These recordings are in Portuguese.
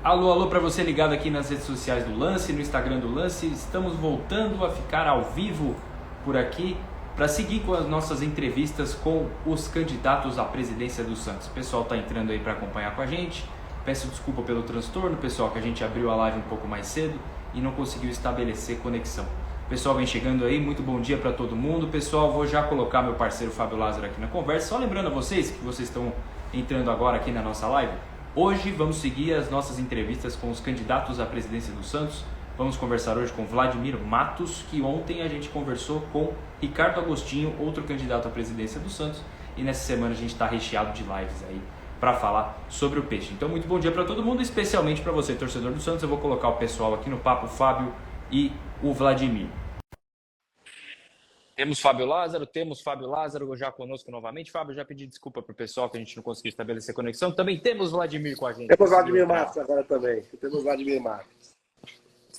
Alô, alô para você ligado aqui nas redes sociais do Lance, no Instagram do Lance. Estamos voltando a ficar ao vivo por aqui para seguir com as nossas entrevistas com os candidatos à presidência do Santos. O pessoal está entrando aí para acompanhar com a gente. Peço desculpa pelo transtorno, pessoal, que a gente abriu a live um pouco mais cedo e não conseguiu estabelecer conexão. O pessoal vem chegando aí, muito bom dia para todo mundo. Pessoal, vou já colocar meu parceiro Fábio Lázaro aqui na conversa. Só lembrando a vocês que vocês estão entrando agora aqui na nossa live. Hoje vamos seguir as nossas entrevistas com os candidatos à presidência do Santos. Vamos conversar hoje com Vladimir Matos, que ontem a gente conversou com Ricardo Agostinho, outro candidato à presidência do Santos. E nessa semana a gente está recheado de lives aí para falar sobre o peixe. Então, muito bom dia para todo mundo, especialmente para você, torcedor do Santos. Eu vou colocar o pessoal aqui no papo, o Fábio e o Vladimir. Temos Fábio Lázaro já conosco novamente. Fábio, já pedi desculpa para o pessoal que a gente não conseguiu estabelecer conexão. Também temos Vladimir com a gente. Temos Vladimir Matos agora também. Temos Vladimir Matos.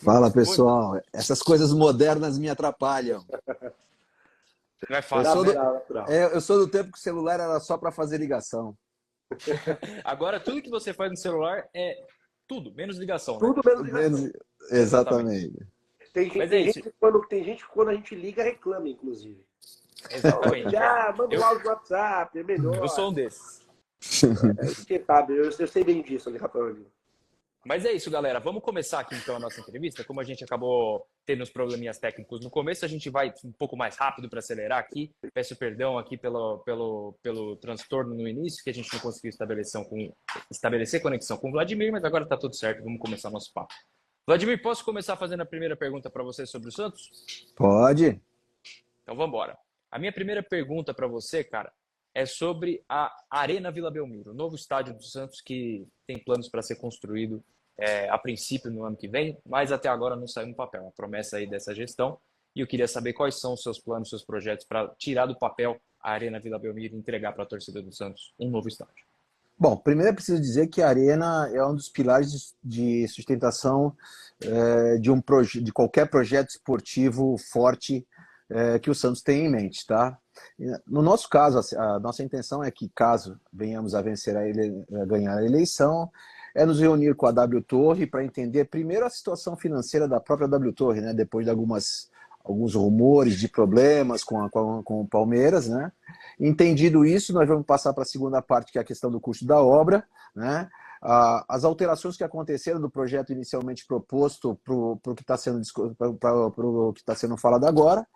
Fala, pessoal. Essas coisas modernas me atrapalham. Não é fácil. Eu sou do tempo que o celular era só para fazer ligação. Agora, tudo que você faz no celular é tudo, menos ligação. Né? Tudo menos ligação. Exatamente. Tem gente que quando a gente liga reclama, inclusive. Exatamente. Manda um áudio no WhatsApp, é melhor. Eu sou um desses. Eu sei bem disso, ali, Rafael. Mas é isso, galera. Vamos começar aqui então a nossa entrevista. Como a gente acabou tendo uns probleminhas técnicos no começo, a gente vai um pouco mais rápido para acelerar aqui. Peço perdão aqui pelo transtorno no início, que a gente não conseguiu estabelecer conexão com o Vladimir, mas agora está tudo certo. Vamos começar nosso papo. Vladimir, posso começar fazendo a primeira pergunta para você sobre o Santos? Pode. Então vamos embora. A minha primeira pergunta para você, cara, é sobre a Arena Vila Belmiro, o novo estádio do Santos que tem planos para ser construído a princípio no ano que vem, mas até agora não saiu no papel. A promessa aí dessa gestão. E eu queria saber quais são os seus planos, seus projetos para tirar do papel a Arena Vila Belmiro e entregar para a torcida do Santos um novo estádio. Bom, primeiro é preciso dizer que a Arena é um dos pilares de sustentação de qualquer projeto esportivo forte que o Santos tem em mente, tá? No nosso caso, a nossa intenção é que, caso venhamos a ganhar a eleição, é nos reunir com a W Torre para entender primeiro a situação financeira da própria W Torre, né? Depois de alguns rumores de problemas com o Palmeiras, né? Entendido isso, nós vamos passar para a segunda parte, que é a questão do custo da obra, né? As alterações que aconteceram do projeto inicialmente proposto para o que está sendo falado agora,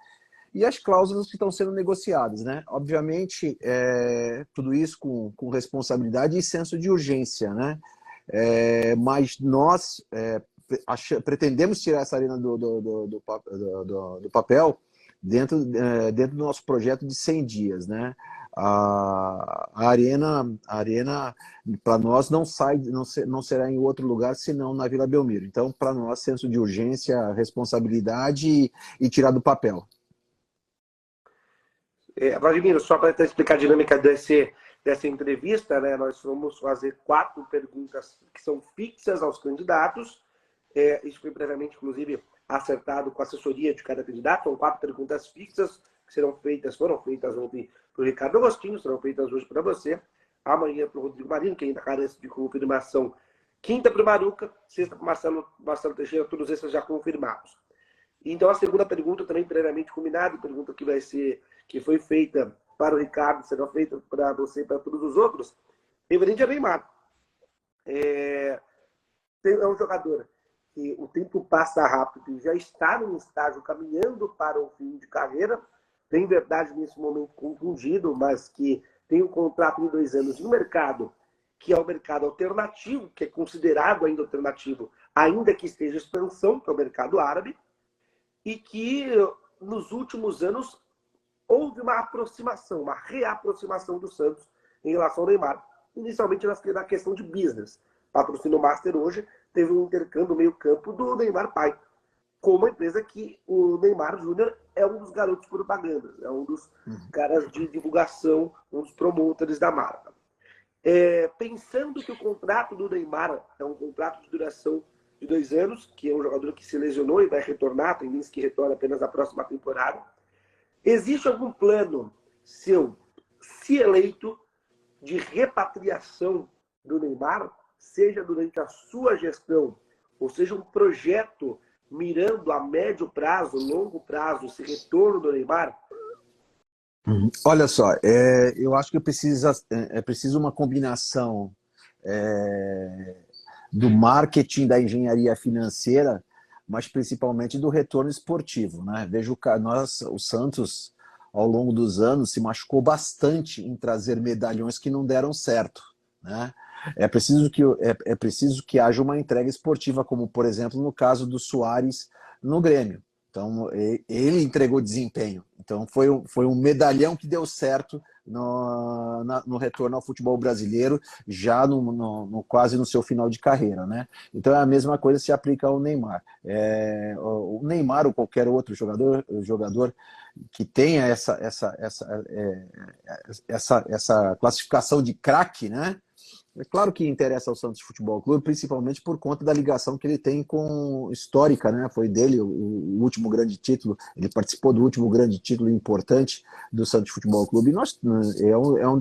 e as cláusulas que estão sendo negociadas, né? Obviamente, tudo isso com responsabilidade e senso de urgência, né? Mas nós pretendemos tirar essa arena do papel dentro do nosso projeto de 100 dias, né? A arena para nós não será em outro lugar senão na Vila Belmiro. Então, para nós, senso de urgência, responsabilidade e tirar do papel. Vladimir, só para explicar a dinâmica dessa entrevista, né, nós vamos fazer 4 perguntas que são fixas aos candidatos. Isso foi previamente, inclusive, acertado com a assessoria de cada candidato. São 4 perguntas fixas que foram feitas ontem para o Ricardo Agostinho, serão feitas hoje para você, amanhã para o Rodrigo Marinho, que ainda carece de confirmação, quinta para o Maruca, sexta para o Marcelo Teixeira, todos esses já confirmados. Então, a segunda pergunta, também previamente combinada, pergunta que foi feita para o Ricardo, será feita para você e para todos os outros, referente a Neymar. É um jogador que o tempo passa rápido, já está num estágio caminhando para o fim de carreira, tem verdade nesse momento contundido, mas que tem um contrato de 2 anos no mercado, que é o mercado alternativo, que é considerado ainda alternativo, ainda que esteja em expansão, que é o mercado árabe, e que nos últimos anos houve uma reaproximação do Santos em relação ao Neymar. Inicialmente na questão de business. Patrocínio Master hoje teve um intercâmbio meio-campo do Neymar pai, com uma empresa que o Neymar Júnior é um dos garotos propaganda, é um dos caras de divulgação, um dos promotores da marca. Pensando que o contrato do Neymar é um contrato de duração de 2 anos, que é um jogador que se lesionou e vai retornar, tem vezes que retorna apenas na próxima temporada. Existe algum plano seu, se eleito, de repatriação do Neymar? seja durante a sua gestão, ou seja, um projeto mirando a médio prazo, longo prazo, esse retorno do Neymar? Olha só, eu acho que é preciso uma combinação do marketing, da engenharia financeira, mas principalmente do retorno esportivo, né? Vejo o Santos, ao longo dos anos, se machucou bastante em trazer medalhões que não deram certo, né? É preciso que haja uma entrega esportiva, como, por exemplo, no caso do Suárez no Grêmio. Então, ele entregou desempenho. Então, foi um medalhão que deu certo no retorno ao futebol brasileiro, já quase no seu final de carreira, né? Então, a mesma coisa se aplica ao Neymar. O Neymar ou qualquer outro jogador que tenha essa classificação de craque, né? É claro que interessa ao Santos Futebol Clube, principalmente por conta da ligação que ele tem com histórica, né? Foi dele o último grande título, ele participou do último grande título importante do Santos Futebol Clube. E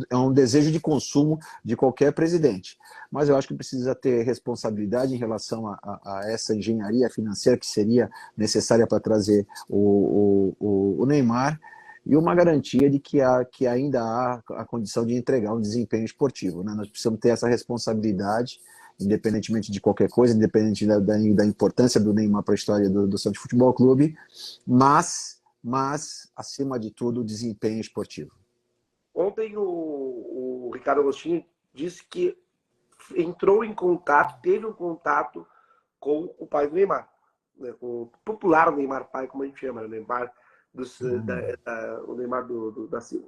é um desejo de consumo de qualquer presidente. Mas eu acho que precisa ter responsabilidade em relação a essa engenharia financeira que seria necessária para trazer o Neymar, e uma garantia de que ainda há a condição de entregar um desempenho esportivo, né? Nós precisamos ter essa responsabilidade, independentemente de qualquer coisa, independente da importância do Neymar para a história do Santos Futebol Clube, mas, acima de tudo, o desempenho esportivo. Ontem o Ricardo Agostinho disse que entrou em contato, teve um contato com o pai do Neymar, né? O popular Neymar pai, como a gente chama, o Neymar o Neymar da Silva.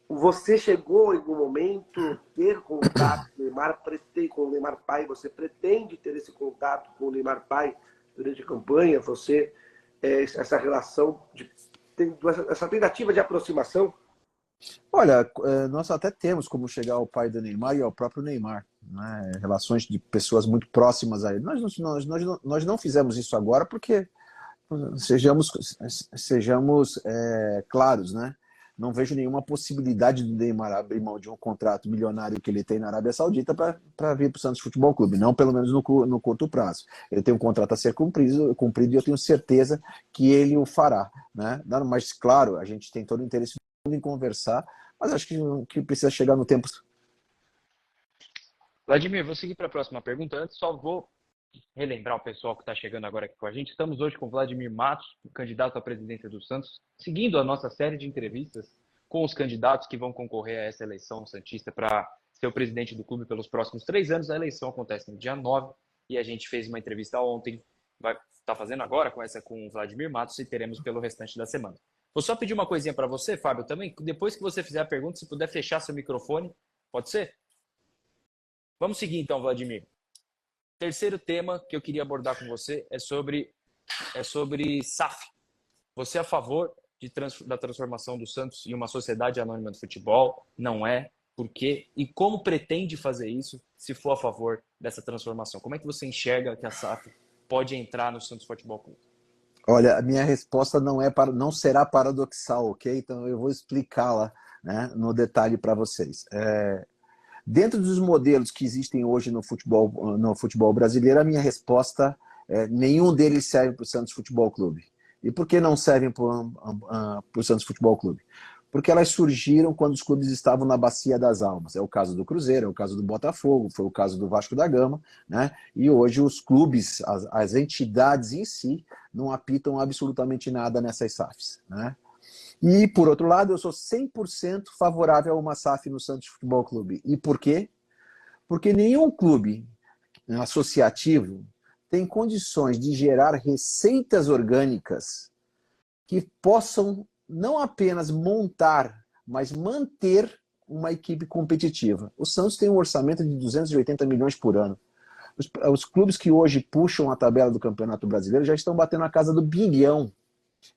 Você chegou em algum momento ter contato com o Neymar pai? Você pretende ter esse contato com o Neymar pai durante a campanha? Você essa relação essa tentativa de aproximação? Olha, nós até temos como chegar ao pai do Neymar e ao próprio Neymar, né? Relações de pessoas muito próximas a ele. Nós não fizemos isso agora porque sejamos claros, né? Não vejo nenhuma possibilidade do Neymar abrir mão de um contrato milionário que ele tem na Arábia Saudita para vir para o Santos Futebol Clube, não pelo menos no curto prazo. Ele tem um contrato a ser cumprido e eu tenho certeza que ele o fará, né? Mas, claro, a gente tem todo o interesse em conversar, mas acho que precisa chegar no tempo. Vladimir, vou seguir para a próxima pergunta. Antes, só vou relembrar o pessoal que está chegando agora aqui com a gente. Estamos hoje com Vladimir Matos, candidato à presidência do Santos, seguindo a nossa série de entrevistas com os candidatos que vão concorrer a essa eleição santista para ser o presidente do clube pelos próximos 3 anos. A eleição acontece no dia 9 e a gente fez uma entrevista ontem, vai estar fazendo agora com o Vladimir Matos e teremos pelo restante da semana. Vou só pedir uma coisinha para você, Fábio, também. Depois que você fizer a pergunta, se puder fechar seu microfone, pode ser? Vamos seguir então, Vladimir. Terceiro tema que eu queria abordar com você é sobre SAF. Você é a favor da transformação do Santos em uma sociedade anônima do futebol? Não é? Por quê? E como pretende fazer isso se for a favor dessa transformação? Como é que você enxerga que a SAF pode entrar no Santos Futebol Clube? Olha, a minha resposta não será paradoxal, ok? Então eu vou explicá-la, né, no detalhe para vocês. Dentro dos modelos que existem hoje no futebol brasileiro, a minha resposta é nenhum deles serve para o Santos Futebol Clube. E por que não servem para o Santos Futebol Clube? Porque elas surgiram quando os clubes estavam na bacia das almas. É o caso do Cruzeiro, é o caso do Botafogo, foi o caso do Vasco da Gama, né? E hoje os clubes, as entidades em si, não apitam absolutamente nada nessas SAFs, né? E, por outro lado, eu sou 100% favorável a uma SAF no Santos Futebol Clube. E por quê? Porque nenhum clube associativo tem condições de gerar receitas orgânicas que possam não apenas montar, mas manter uma equipe competitiva. O Santos tem um orçamento de 280 milhões por ano. Os clubes que hoje puxam a tabela do Campeonato Brasileiro já estão batendo na casa do bilhão.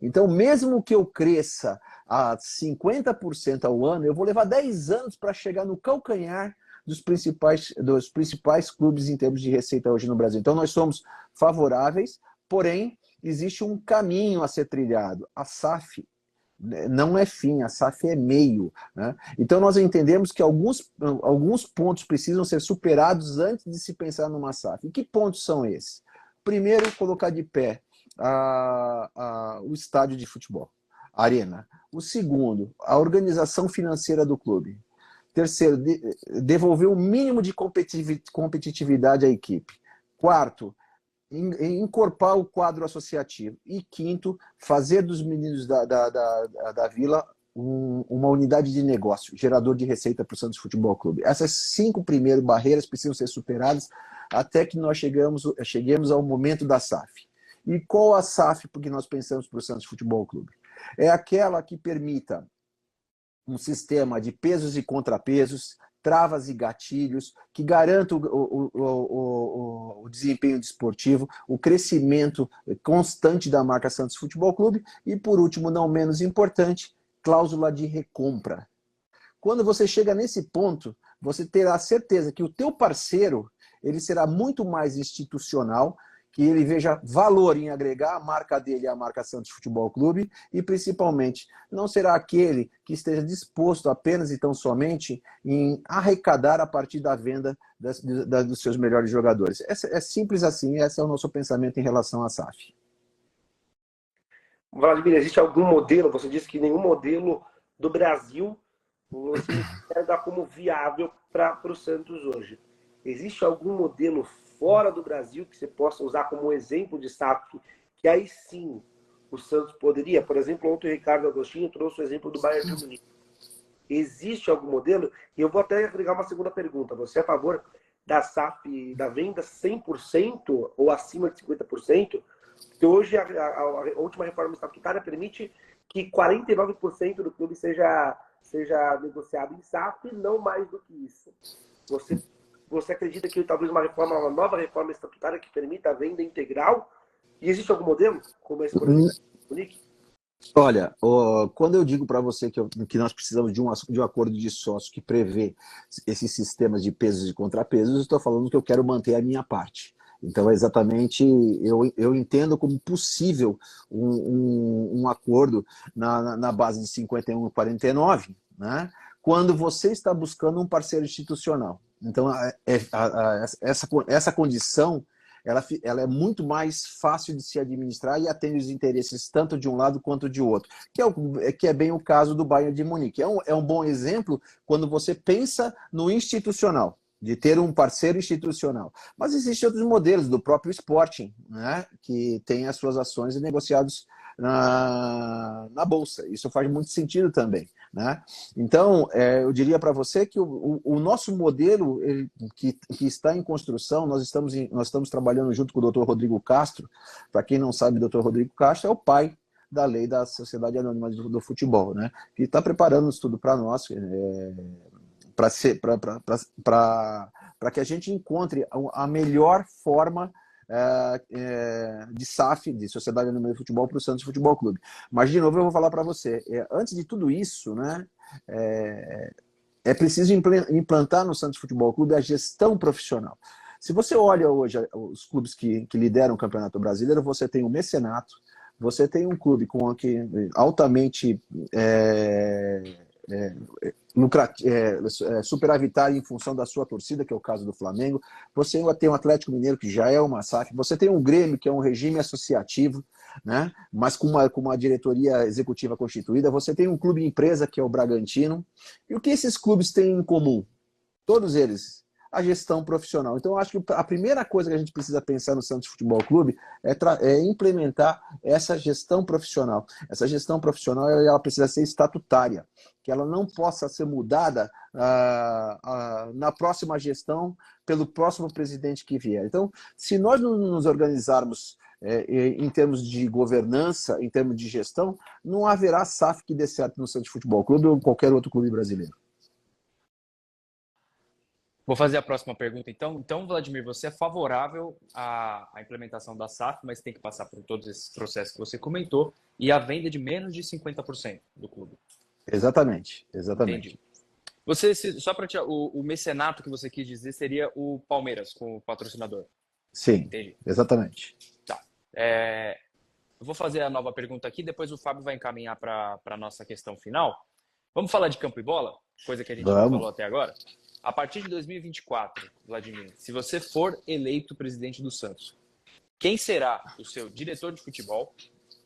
Então, mesmo que eu cresça a 50% ao ano, eu vou levar 10 anos para chegar no calcanhar dos principais clubes em termos de receita hoje no Brasil. Então, nós somos favoráveis, porém, existe um caminho a ser trilhado. A SAF Não é fim, a SAF é meio, né? Então nós entendemos que alguns pontos precisam ser superados antes de se pensar numa SAF. E que pontos são esses? Primeiro, colocar de pé o estádio de futebol, a arena. O segundo, a organização financeira do clube. Terceiro, devolver o mínimo de competitividade à equipe. Quarto, encorpar o quadro associativo. E quinto, fazer dos meninos da Vila uma unidade de negócio, gerador de receita para o Santos Futebol Clube. Essas 5 primeiras barreiras precisam ser superadas até que nós cheguemos ao momento da SAF. E qual a SAF que nós pensamos para o Santos Futebol Clube? É aquela que permita um sistema de pesos e contrapesos, travas e gatilhos, que garanta o desempenho desportivo, o crescimento constante da marca Santos Futebol Clube e, por último, não menos importante, cláusula de recompra. Quando você chega nesse ponto, você terá certeza que o teu parceiro ele será muito mais institucional, que ele veja valor em agregar a marca dele à marca Santos Futebol Clube e, principalmente, não será aquele que esteja disposto apenas e tão somente em arrecadar a partir da venda dos seus melhores jogadores. É simples assim, esse é o nosso pensamento em relação à SAF. Vladimir, existe algum modelo? Você disse que nenhum modelo do Brasil você enxerga como viável para o Santos hoje. Existe algum modelo fora do Brasil que você possa usar como exemplo de SAF, que aí sim o Santos poderia? Por exemplo, ontem o Ricardo Agostinho trouxe o exemplo do Bayern de Munique. Existe algum modelo? E eu vou até agregar uma segunda pergunta. Você é a favor da SAF, da venda 100% ou acima de 50%? Porque hoje a última reforma estatutária permite que 49% do clube seja negociado em SAF, não mais do que isso. Você acredita que talvez uma nova reforma estatutária que permita a venda integral? E existe algum modelo, como esse, por exemplo, Munique? Olha, quando eu digo para você que nós precisamos de um acordo de sócio que prevê esses sistemas de pesos e contrapesos, eu estou falando que eu quero manter a minha parte. Então, exatamente, eu entendo como possível um acordo na base de 51 e 49, né? Quando você está buscando um parceiro institucional. Então, essa condição ela é muito mais fácil de se administrar e atende os interesses tanto de um lado quanto de outro, que é bem o caso do Bayern de Munique. É um bom exemplo quando você pensa no institucional, de ter um parceiro institucional. Mas existem outros modelos do próprio Sporting, né, que tem as suas ações negociadas na Bolsa. Isso faz muito sentido também, né? Então, eu diria para você que o nosso modelo que está em construção, nós estamos trabalhando junto com o Dr. Rodrigo Castro. Para quem não sabe, o Dr. Rodrigo Castro é o pai da lei da Sociedade Anônima do Futebol, né? Que está preparando um estudo para nós, para que a gente encontre a melhor forma de SAF, de Sociedade Anônima de Futebol, para o Santos Futebol Clube. Mas, de novo, eu vou falar para você, antes de tudo isso, né, é preciso implantar no Santos Futebol Clube a gestão profissional. Se você olha hoje os clubes que lideram o Campeonato Brasileiro, você tem o mecenato, você tem um clube altamente superavitário em função da sua torcida, que é o caso do Flamengo. Você tem o Atlético Mineiro, que já é uma SAF. Você tem um Grêmio, que é um regime associativo, né? Mas com uma diretoria executiva constituída. Você tem um clube empresa, que é o Bragantino. E o que esses clubes têm em comum? Todos eles, a gestão profissional. Então, eu acho que a primeira coisa que a gente precisa pensar no Santos Futebol Clube é implementar essa gestão profissional. Essa gestão profissional ela precisa ser estatutária, que ela não possa ser mudada na próxima gestão pelo próximo presidente que vier. Então, se nós não nos organizarmos em termos de governança, em termos de gestão, não haverá SAF que dê certo no Santos Futebol Clube ou em qualquer outro clube brasileiro. Vou fazer a próxima pergunta, então. Então, Vladimir, você é favorável à implementação da SAF, mas tem que passar por todos esses processos que você comentou, e a venda de menos de 50% do clube. Exatamente. Entendi. Você, só para o mecenato que você quis dizer seria o Palmeiras, com o patrocinador. Sim, entendi. Exatamente. Tá. Eu vou fazer a nova pergunta aqui, depois o Fábio vai encaminhar para a nossa questão final. Vamos falar de campo e bola? Coisa que a gente não falou até agora. A partir de 2024, Vladimir, se você for eleito presidente do Santos, quem será o seu diretor de futebol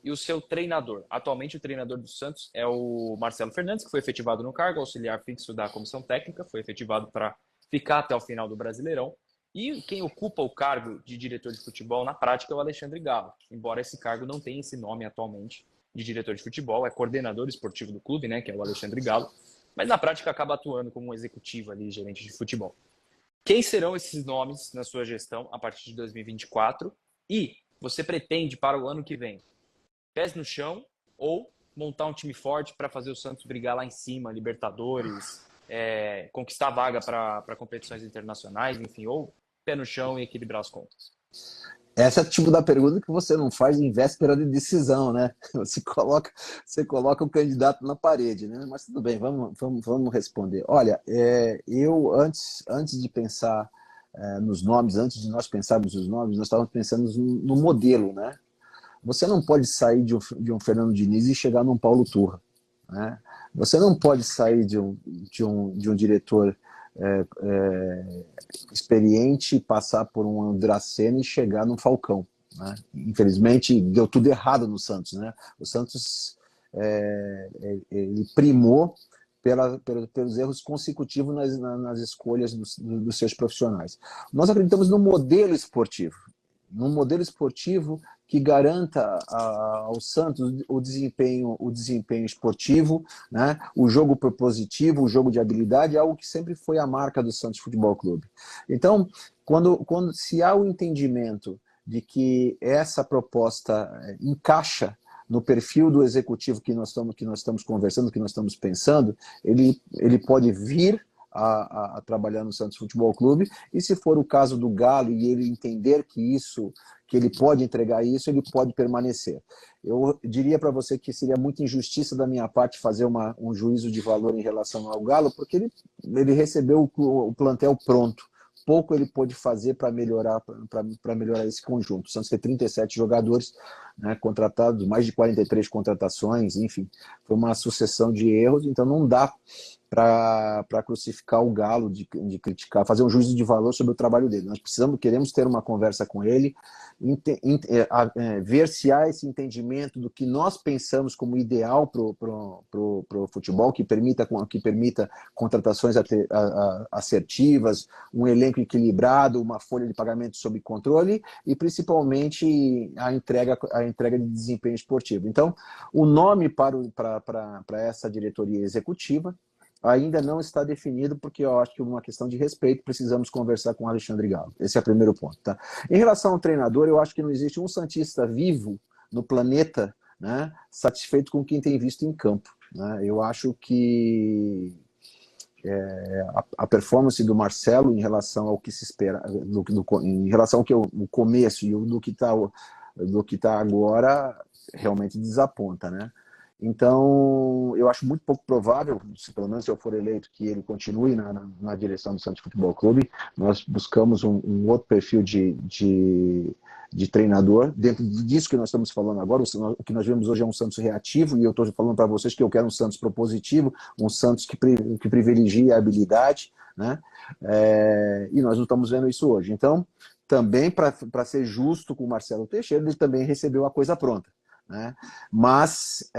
e o seu treinador? Atualmente, o treinador do Santos é o Marcelo Fernandes, que foi efetivado no cargo, auxiliar fixo da comissão técnica, foi efetivado para ficar até o final do Brasileirão. E quem ocupa o cargo de diretor de futebol, na prática, é o Alexandre Galo, embora esse cargo não tenha esse nome atualmente de diretor de futebol, é coordenador esportivo do clube, né, que é o Alexandre Galo, mas na prática acaba atuando como um executivo ali, gerente de futebol. Quem serão esses nomes na sua gestão a partir de 2024? E você pretende, para o ano que vem, pés no chão ou montar um time forte para fazer o Santos brigar lá em cima, Libertadores, conquistar vaga para competições internacionais, enfim, ou pé no chão e equilibrar as contas? Essa é o tipo da pergunta que você não faz em véspera de decisão, né? Você coloca o candidato na parede, né? Mas tudo bem, vamos responder. Olha, eu antes de pensar nos nomes, antes de nós pensarmos nos nomes, nós estávamos pensando no modelo, né? Você não pode sair de um Fernando Diniz e chegar num Paulo Turra, né? Você não pode sair de um diretor experiente, passar por um Andracena e chegar no Falcão, né? Infelizmente deu tudo errado no Santos, né? O Santos ele primou pelos erros consecutivos nas escolhas dos seus profissionais. Nós acreditamos no modelo esportivo, num modelo esportivo que garanta ao Santos o desempenho esportivo, né? O jogo propositivo, o jogo de habilidade, algo que sempre foi a marca do Santos Futebol Clube. Então, quando se há o entendimento de que essa proposta encaixa no perfil do executivo que nós estamos conversando, que nós estamos pensando, ele pode vir a trabalhar no Santos Futebol Clube, e se for o caso do Galo e ele entender que ele pode entregar isso, ele pode permanecer. Eu diria para você que seria muita injustiça da minha parte fazer um juízo de valor em relação ao Galo, porque ele recebeu o plantel pronto. Pouco ele pôde fazer para melhorar esse conjunto. O Santos tem 37 jogadores, né, contratados, mais de 43 contratações, enfim, foi uma sucessão de erros, então não dá para crucificar o Galo, de criticar, fazer um juízo de valor sobre o trabalho dele. Nós queremos ter uma conversa com ele, ver se há esse entendimento do que nós pensamos como ideal pro futebol, que permita contratações assertivas, um elenco equilibrado, uma folha de pagamento sob controle e principalmente a entrega de desempenho esportivo. Então, o nome para essa diretoria executiva ainda não está definido, porque eu acho que é uma questão de respeito, precisamos conversar com o Alexandre Galo. Esse é o primeiro ponto. Tá? Em relação ao treinador, eu acho que não existe um santista vivo no planeta, né, satisfeito com quem tem visto em campo. Né? Eu acho que a performance do Marcelo em relação ao que se espera, em relação ao que o começo e do que está agora, realmente desaponta, né? Então, eu acho muito pouco provável, pelo menos se eu for eleito, que ele continue na direção do Santos Futebol Clube. Nós buscamos um outro perfil de treinador. Dentro disso que nós estamos falando agora, o que nós vemos hoje é um Santos reativo, e eu estou falando para vocês que eu quero um Santos propositivo, um Santos que privilegia a habilidade, né? E nós não estamos vendo isso hoje. Então, também para ser justo com o Marcelo Teixeira, ele também recebeu a coisa pronta. Né? Mas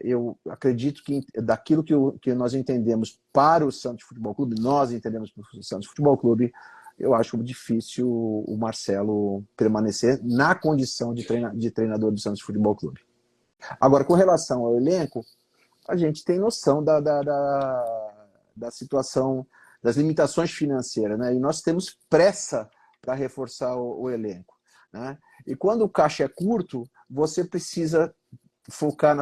eu acredito que daquilo que nós entendemos para o Santos Futebol Clube, nós entendemos para o Santos Futebol Clube, eu acho difícil o Marcelo permanecer na condição de treinador do Santos Futebol Clube. Agora, com relação ao elenco, a gente tem noção da situação, das limitações financeiras, né? E nós temos pressa para reforçar o elenco. Né? E quando o caixa é curto, você precisa focar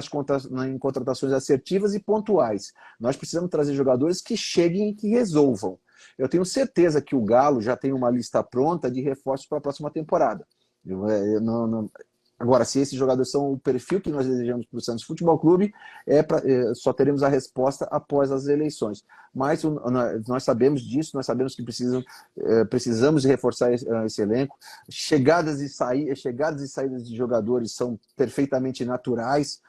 em contratações assertivas e pontuais. Nós precisamos trazer jogadores que cheguem e que resolvam. Eu tenho certeza que o Galo já tem uma lista pronta de reforços para a próxima temporada. Agora, se esses jogadores são o perfil que nós desejamos para o Santos Futebol Clube, só teremos a resposta após as eleições. Mas nós sabemos disso, nós sabemos que precisamos reforçar esse elenco. Chegadas e saídas de jogadores são perfeitamente naturais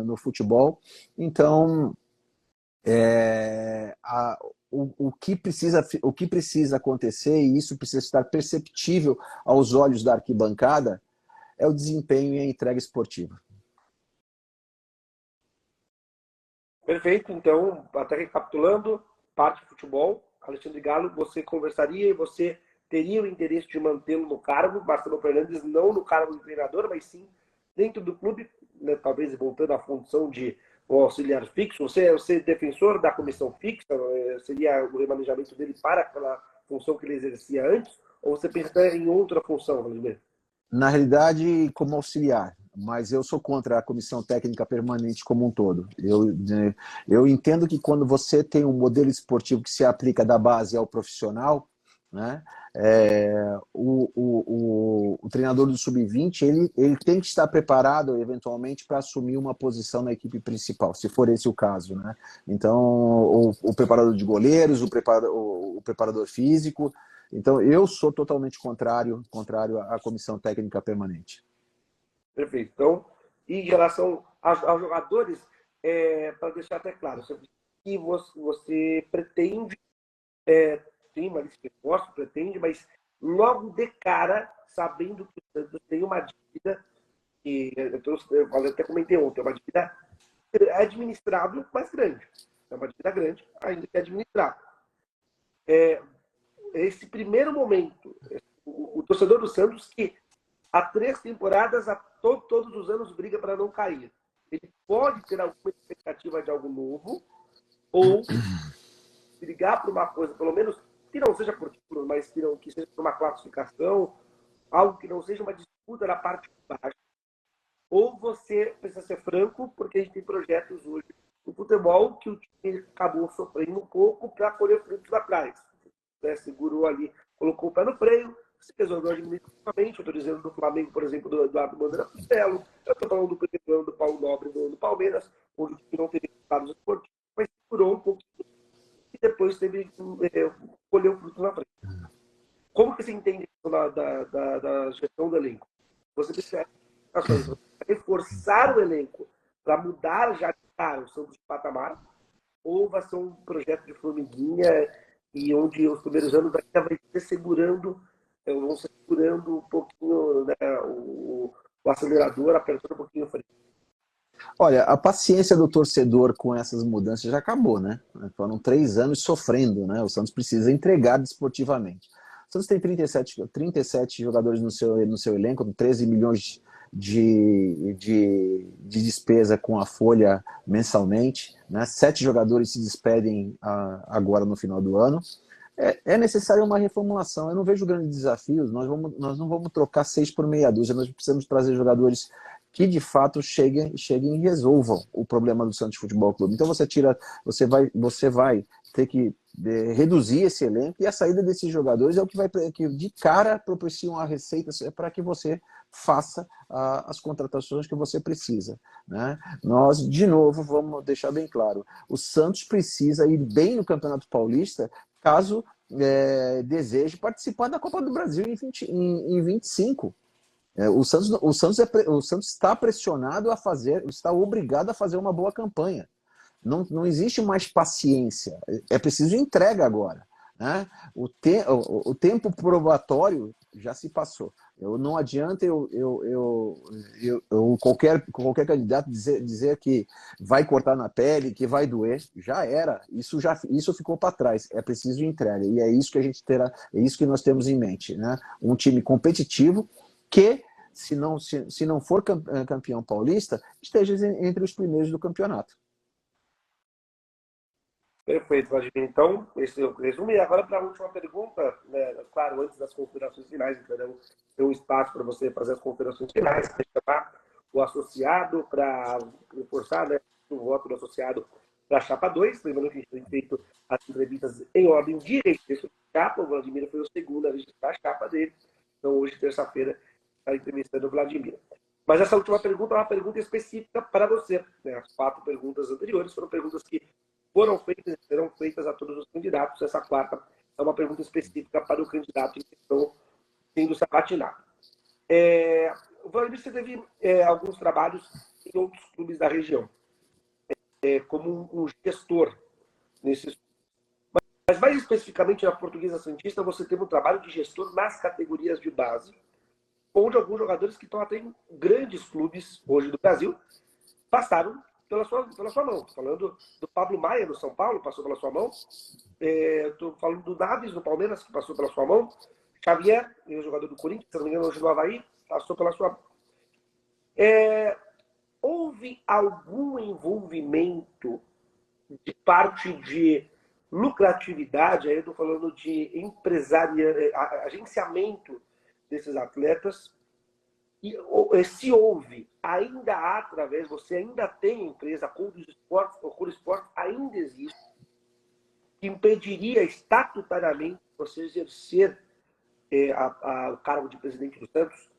no futebol. Então, o que precisa acontecer, e isso precisa estar perceptível aos olhos da arquibancada, é o desempenho e a entrega esportiva. Perfeito. Então, até recapitulando, parte de futebol, Alexandre Galo, você conversaria e você teria o interesse de mantê-lo no cargo, Marcelo Fernandes não no cargo de treinador, mas sim dentro do clube, né, talvez voltando à função de um auxiliar fixo. Você é defensor da comissão fixa, seria o remanejamento dele para aquela função que ele exercia antes, ou você pensa em outra função, Vladimir? Na realidade, como auxiliar, mas eu sou contra a comissão técnica permanente como um todo. Eu entendo que quando você tem um modelo esportivo que se aplica da base ao profissional, né, o treinador do sub-20 ele tem que estar preparado eventualmente para assumir uma posição na equipe principal, se for esse o caso, né? Então, o preparador de goleiros, o preparador físico. Então, eu sou totalmente contrário à comissão técnica permanente. Perfeito. Então, em relação aos jogadores, para deixar até claro, que você pretende, tem uma lista de respostas, pretende, mas logo de cara, sabendo que o Santos tem uma dívida, que eu até comentei ontem, uma dívida administrável, mas grande. É uma dívida grande, ainda que administrável. Esse primeiro momento, o torcedor do Santos, que há 3 temporadas, todos os anos briga para não cair, ele pode ter alguma expectativa de algo novo, ou brigar por uma coisa, pelo menos, que não seja por título, mas que seja por uma classificação, algo que não seja uma disputa na parte de baixo. Ou você precisa ser franco, porque a gente tem projetos hoje no futebol que o time acabou sofrendo um pouco para colher frutos atrás. Segurou ali, colocou o pé no freio, se resolveu administrativamente. Eu estou dizendo do Flamengo, por exemplo, do Eduardo Bandeira Castelo. Eu estou falando do primeiro ano do Paulo Nobre do Palmeiras, onde o time não teve resultados esportivos, mas segurou um pouco e depois teve colheu frutos na frente. Como que você entende da gestão do elenco? Você precisa reforçar o elenco para mudar já de cara o Santos de patamar, ou vai ser um projeto de formiguinha e onde os primeiros anos ainda vai ser segurando um pouquinho, né, o acelerador, apertando um pouquinho o freio? Olha, a paciência do torcedor com essas mudanças já acabou, né? Foram 3 anos sofrendo, né? O Santos precisa entregar desportivamente. O Santos tem 37 jogadores no seu elenco, 13 milhões de despesa com a folha mensalmente, né? 7 jogadores se despedem agora no final do ano. É necessária uma reformulação. Eu não vejo grandes desafios. Nós não vamos trocar 6 por meia dúzia. Nós precisamos trazer jogadores que de fato cheguem e resolvam o problema do Santos Futebol Clube. Então você vai ter que reduzir esse elenco, e a saída desses jogadores é o que de cara propiciam a receita para que você faça as contratações que você precisa, né? Nós, de novo, vamos deixar bem claro, o Santos precisa ir bem no Campeonato Paulista caso deseje participar da Copa do Brasil em 25. O Santos está pressionado está obrigado a fazer uma boa campanha. Não existe mais paciência, é preciso entrega agora, né? O tempo probatório já se passou. Não adianta qualquer candidato dizer que vai cortar na pele, que vai doer. Já era, isso ficou para trás. É preciso entrega, e é isso que é isso que nós temos em mente, né? Um time competitivo que, se não for campeão paulista, esteja entre os primeiros do campeonato. Perfeito, Vladimir. Então, esse é o resumo. E agora, para a última pergunta, né, claro, antes das considerações finais, então, tem um espaço para você fazer as considerações finais, chamar o associado para reforçar, né, o voto do associado para a chapa 2. Lembrando que a gente tem feito as entrevistas em ordem de registro de chapa. O Vladimir foi o segundo a registrar a chapa dele. Então, hoje, terça-feira, estar entrevistando o Vladimir. Mas essa última pergunta é uma pergunta específica para você, né? As 4 perguntas anteriores foram perguntas que foram feitas e serão feitas a todos os candidatos. Essa quarta é uma pergunta específica para o candidato em questão sendo sabatinado. O Vladimir, você teve alguns trabalhos em outros clubes da região, como um gestor nesses. Mas mais especificamente na Portuguesa Santista, você teve um trabalho de gestor nas categorias de base, onde alguns jogadores que estão até em grandes clubes hoje do Brasil passaram pela sua mão. Estou falando do Pablo Maia, do São Paulo, passou pela sua mão. Estou falando do Naves, do Palmeiras, que passou pela sua mão. Xavier, jogador do Corinthians, se não me engano, hoje no Avaí, passou pela sua mão. Houve algum envolvimento de parte de lucratividade, aí eu estou falando de agenciamento desses atletas, e se houve, ainda há através, você ainda tem a empresa, a Cor Esportes ainda existe, que impediria estatutariamente você exercer o cargo de presidente do Santos?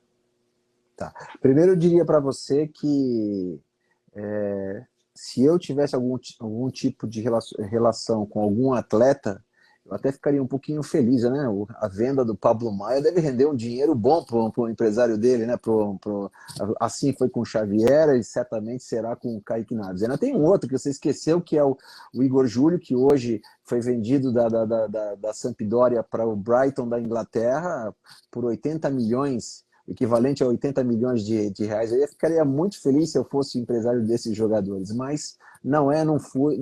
Tá. Primeiro eu diria para você que se eu tivesse algum tipo de relação com algum atleta, eu até ficaria um pouquinho feliz, né? A venda do Pablo Maia deve render um dinheiro bom para o empresário dele, né? Assim foi com o Xavier e certamente será com o Kaique Naves. Ainda tem um outro que você esqueceu, que é o Igor Júlio, que hoje foi vendido da Sampdoria para o Brighton da Inglaterra por 80 milhões, equivalente a 80 milhões de reais. Eu ficaria muito feliz se eu fosse empresário desses jogadores, mas não fui.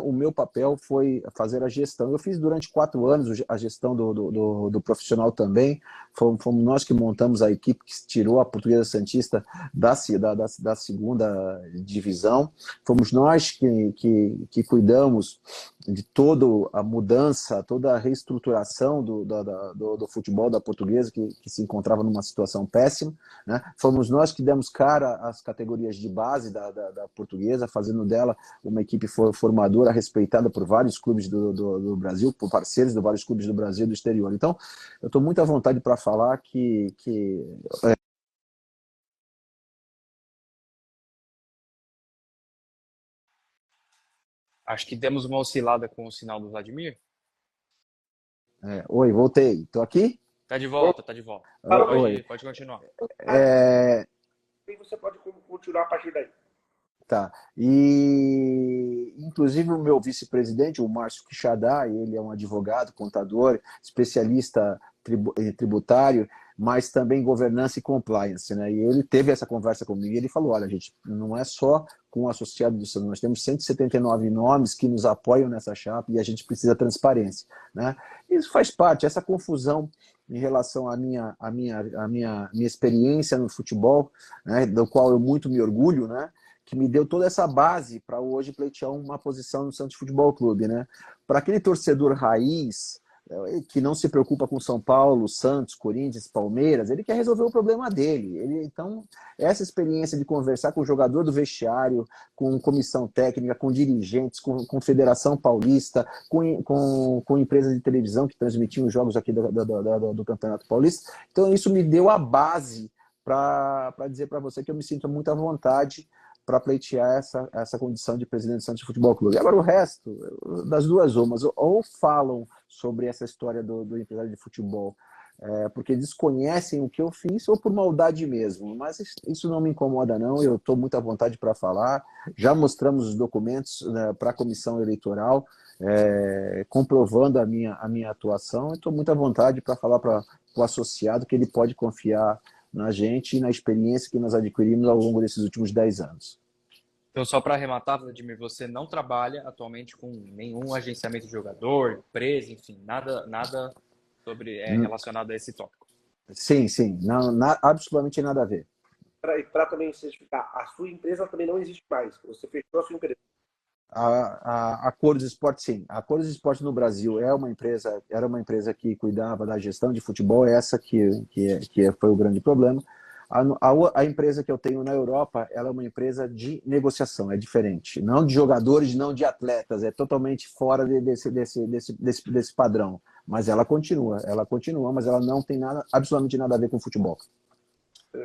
O meu papel foi fazer a gestão. Eu fiz durante 4 anos a gestão do profissional também. Fomos nós que montamos a equipe que tirou a Portuguesa Santista da segunda divisão. Fomos nós que cuidamos de toda a mudança, toda a reestruturação do futebol da Portuguesa, que se encontrava numa situação péssima, né? Fomos nós que demos cara às categorias de base da Portuguesa, fazendo dela uma equipe formadora respeitada por vários clubes do Brasil, por parceiros de vários clubes do Brasil e do exterior. Então, eu estou muito à vontade para falar que Acho que demos uma oscilada com o sinal do Vladimir. Oi, voltei. Estou aqui? Tá de volta, tá de volta. Pode continuar. E você pode continuar a partir daí. Tá. E, inclusive, o meu vice-presidente, o Márcio Quixadá, ele é um advogado, contador, especialista tributário, mas também governança e compliance, né? E ele teve essa conversa comigo e ele falou, olha, gente, não é só com o associado do Santos, nós temos 179 nomes que nos apoiam nessa chapa e a gente precisa de transparência, né? Isso faz parte, essa confusão em relação à minha experiência no futebol, né, do qual eu muito me orgulho, né? Que me deu toda essa base para hoje pleitear uma posição no Santos Futebol Clube, né? Para aquele torcedor raiz, que não se preocupa com São Paulo, Santos, Corinthians, Palmeiras, ele quer resolver o problema dele. Então, essa experiência de conversar com o jogador do vestiário, com comissão técnica, com dirigentes, com Federação Paulista, com empresas de televisão que transmitiam os jogos aqui do Campeonato Paulista. Então, isso me deu a base para dizer para você que eu me sinto muito à vontade para pleitear essa condição de presidente do Santos Futebol Clube. E agora o resto, das duas umas, ou falam sobre essa história do empresário de futebol porque desconhecem o que eu fiz ou por maldade mesmo, mas isso não me incomoda não, eu estou muito à vontade para falar, já mostramos os documentos, né, para a comissão eleitoral, comprovando a minha atuação, estou muito à vontade para falar para o associado que ele pode confiar na gente e na experiência que nós adquirimos ao longo desses últimos 10 anos. Então, só para arrematar, Vladimir, você não trabalha atualmente com nenhum agenciamento de jogador, empresa, enfim, nada sobre relacionado a esse tópico. Sim, absolutamente nada a ver. Para também certificar, a sua empresa também não existe mais, você fechou a sua empresa. A Cores Esportes, sim. A Cores Esportes no Brasil era uma empresa que cuidava da gestão de futebol, essa que foi o grande problema. A empresa que eu tenho na Europa, ela é uma empresa de negociação, é diferente. Não de jogadores, não de atletas, é totalmente fora desse padrão. Mas ela continua, mas ela não tem absolutamente nada a ver com futebol.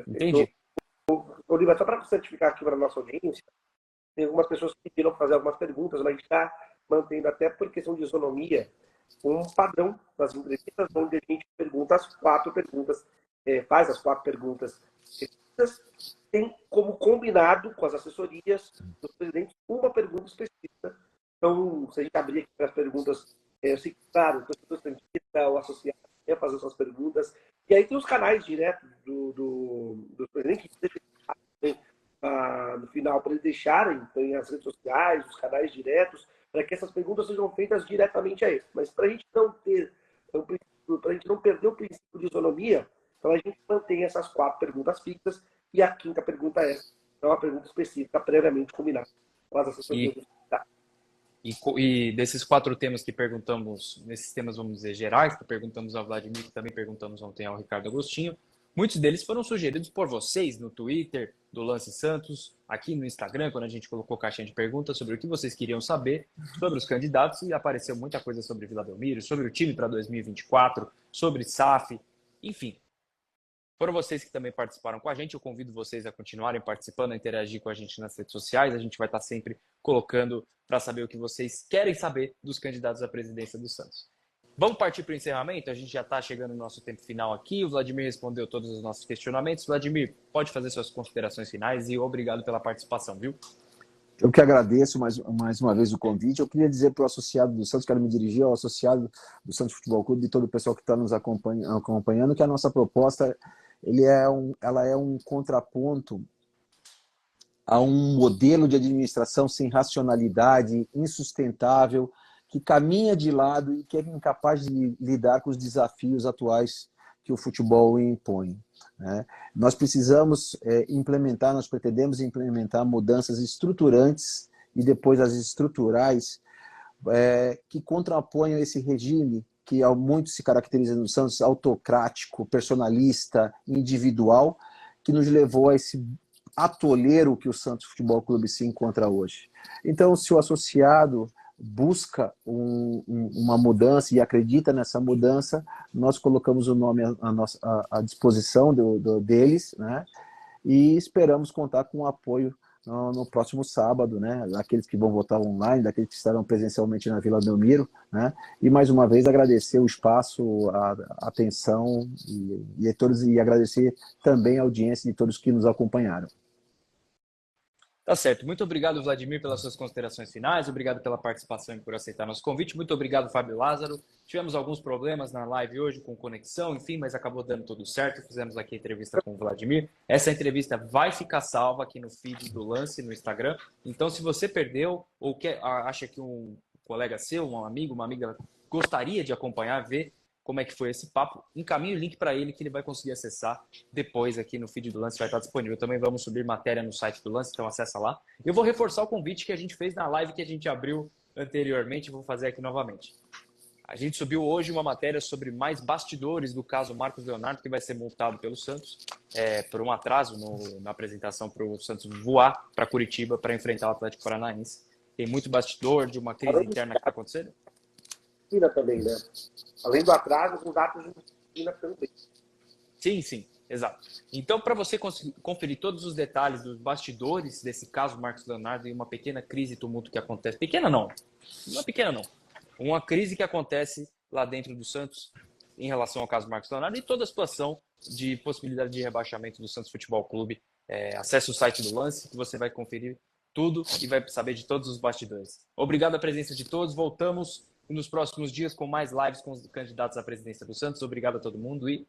Entendi. Oliva, só para certificar aqui para a nossa audiência, tem algumas pessoas que pediram fazer algumas perguntas, mas a gente está mantendo, até por questão de isonomia, um padrão das entrevistas, onde a gente pergunta as 4 perguntas, faz as 4 perguntas. Tem como combinado com as assessorias dos presidentes uma pergunta específica. Então, se a gente abrir aqui para as perguntas, eu sei que, claro, o torcedor santista, o associado, quer fazer suas perguntas. E aí tem os canais diretos dos presidentes, no final, para eles deixarem, tem as redes sociais, os canais diretos, para que essas perguntas sejam feitas diretamente a eles. Mas para a gente não ter, para a gente não perder o princípio de isonomia, então a gente mantém essas 4 perguntas fixas e a 5ª pergunta é uma pergunta específica, previamente combinada com as assessorias. E desses 4 temas que perguntamos, nesses temas, vamos dizer, gerais, que perguntamos ao Vladimir, que também perguntamos ontem ao Ricardo Agostinho, muitos deles foram sugeridos por vocês no Twitter do Lance Santos, aqui no Instagram, quando a gente colocou caixinha de perguntas sobre o que vocês queriam saber sobre os candidatos, e apareceu muita coisa sobre Vila Belmiro, sobre o time para 2024, sobre SAF, enfim. Foram vocês que também participaram com a gente. Eu convido vocês a continuarem participando, a interagir com a gente nas redes sociais. A gente vai estar sempre colocando para saber o que vocês querem saber dos candidatos à presidência do Santos. Vamos partir para o encerramento? A gente já está chegando no nosso tempo final aqui. O Vladimir respondeu todos os nossos questionamentos. Vladimir, pode fazer suas considerações finais e obrigado pela participação, viu? Eu que agradeço mais uma vez o convite. Eu queria dizer para o associado do Santos, quero me dirigir ao associado do Santos Futebol Clube e todo o pessoal que está nos acompanhando, que a nossa proposta ela é um contraponto a um modelo de administração sem racionalidade, insustentável, que caminha de lado e que é incapaz de lidar com os desafios atuais que o futebol impõe. Né? Nós precisamos nós pretendemos implementar mudanças estruturantes e depois as estruturais que contraponham esse regime que muito se caracteriza no Santos, autocrático, personalista, individual, que nos levou a esse atoleiro que o Santos Futebol Clube se encontra hoje. Então, se o associado busca uma mudança e acredita nessa mudança, nós colocamos o nome à disposição deles, né? E esperamos contar com o apoio no próximo sábado, né? Daqueles que vão votar online, daqueles que estarão presencialmente na Vila Belmiro, né? E mais uma vez agradecer o espaço, a atenção e agradecer também a audiência de todos que nos acompanharam. Tá certo. Muito obrigado, Vladimir, pelas suas considerações finais. Obrigado pela participação e por aceitar nosso convite. Muito obrigado, Fábio Lázaro. Tivemos alguns problemas na live hoje com conexão, enfim, mas acabou dando tudo certo. Fizemos aqui a entrevista com o Vladimir. Essa entrevista vai ficar salva aqui no feed do Lance, no Instagram. Então, se você perdeu ou acha que um colega seu, um amigo, uma amiga gostaria de acompanhar, ver como é que foi esse papo, encaminhe o link para ele que ele vai conseguir acessar depois aqui no feed do Lance, vai estar disponível. Também vamos subir matéria no site do Lance, então acessa lá. Eu vou reforçar o convite que a gente fez na live que a gente abriu anteriormente, vou fazer aqui novamente. A gente subiu hoje uma matéria sobre mais bastidores do caso Marcos Leonardo, que vai ser multado pelo Santos por um atraso na apresentação para o Santos voar para Curitiba para enfrentar o Atlético Paranaense. Tem muito bastidor de uma crise interna que está acontecendo. Também, né? Além do atraso, os atos de disciplina também. Sim, exato. Então, para você conferir todos os detalhes dos bastidores desse caso Marcos Leonardo e uma pequena crise e tumulto que acontece, uma crise que acontece lá dentro do Santos em relação ao caso Marcos Leonardo e toda a situação de possibilidade de rebaixamento do Santos Futebol Clube, acesse o site do Lance que você vai conferir tudo e vai saber de todos os bastidores. Obrigado à presença de todos, voltamos nos próximos dias com mais lives com os candidatos à presidência do Santos. Obrigado a todo mundo e